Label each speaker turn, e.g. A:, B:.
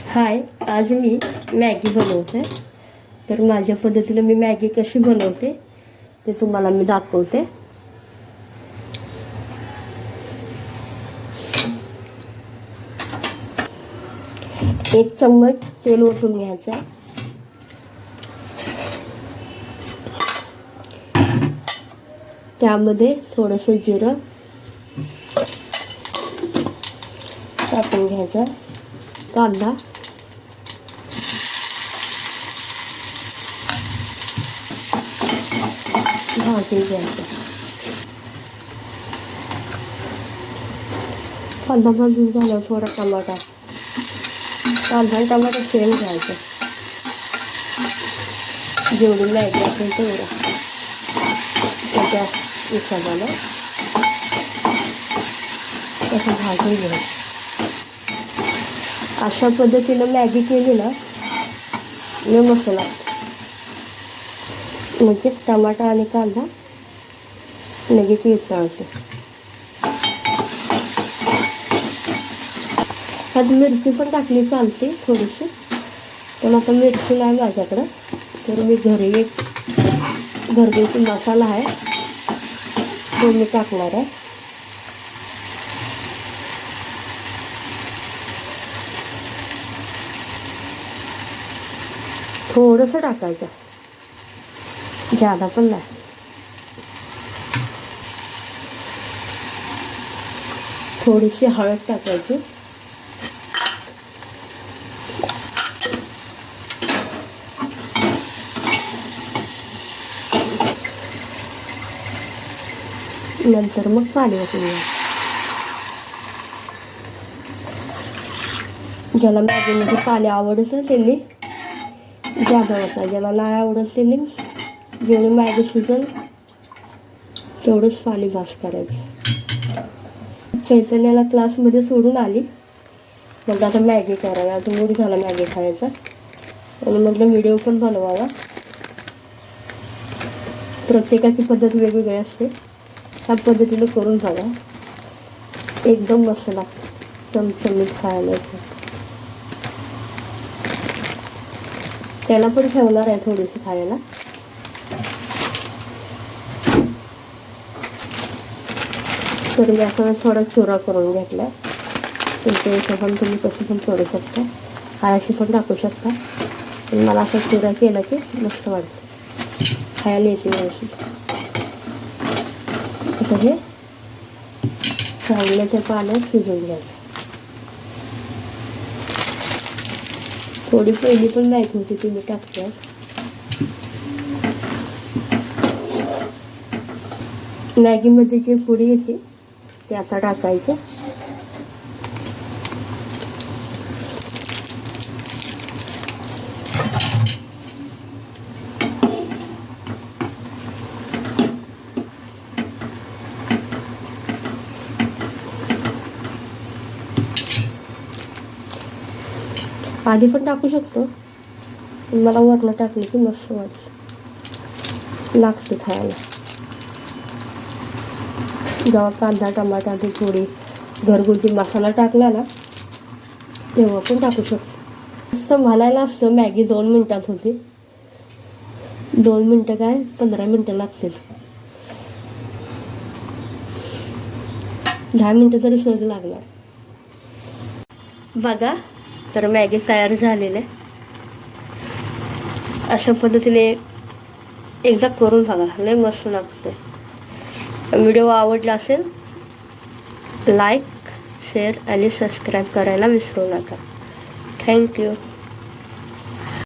A: हाय, आज मी मॅगी बनवते. तर माझ्या पद्धतीने मी मॅगी कशी बनवते ते तुम्हाला मी दाखवते. एक चम्मच तेल ओतून घ्यायचं. त्यामध्ये थोडंसं जिरं टाकून घ्यायचं. कांदा भाजून घ्यायचा. कांदा भाजून झाला, थोडा टमाटा, कांदा टमाटा सेम घ्यायचा. जेवढी मॅगी असेल तेवढं त्याच्या हिशोबानं तसं भाजून घ्यायचं. अशा पद्धतीनं मॅगी केली ना लय मस्त लागते. म्हणजे टमाटा आणि कांदा लगेच विचारते. त्यात मिरची पण टाकली चालते थोडीशी, पण आता मिरची नाही माझ्याकडं. तर मी घरी एक घरगुती मसाला आहे तो मी टाकणार आहे. थोडंसं टाकायचं, जादा पण नाही. थोडीशी हळद टाकायची. नंतर मग पाणी ओतून घ्यायचं. ज्याला मॅगीमध्ये पाणी आवडत त्यांनी जादा होता, ज्याला नाही आवडत त्यांनी जेवढी मॅगी शिजेल तेवढंच पाणी भास करायचं. चैतन्याला क्लासमध्ये सोडून आली, मग आता मॅगी करायला. अजून मूड झाला मॅगी खायचा आणि म्हटलं व्हिडिओ पण बनवावा. प्रत्येकाची पद्धत वेगवेगळी असते. ह्या पद्धतीनं करून बघा, एकदम मस्त लागतं, चमचमीत खायला. त्याला पण ठेवणार आहे थोडीशी खायला. तर मी असं थोडा चुरा करून घेतला. तुमच्या हिशोबाने तुम्ही कसं पण करू शकता, खायशी पण टाकू शकता. पण मला असा चुरा केला की मस्त वाटतं, खायला येते व्यवस्थित. आता हे चांगल्याच्या पाण्यात शिजवून घ्यायचं. थोडी पहिली पण मॅगी होती ती मी टाकते. मॅगीमध्ये जी पुडी येते ती आता टाकायचं. आधी पण टाकू शकतो, पण मला वरनं टाकली की मस्त लागते खायला. जेव्हा कांदा टमाटा ते थोडी घरगुती मसाला टाकला ना तेव्हा पण टाकू शकतो. असं म्हणायला असतं मॅगी 2 मिनटात होती. 2 मिनटं काय 15 मिनटं लागतील. 10 मिनटं तरी सहज लागणार. बघा, तर मॅगी तयार झालेली आहे. अशा पद्धतीने एकदा करून बघा, लय मस्त लागते. व्हिडिओ आवडला असेल लाईक, शेअर आणि सबस्क्राईब करायला विसरू नका. थँक्यू.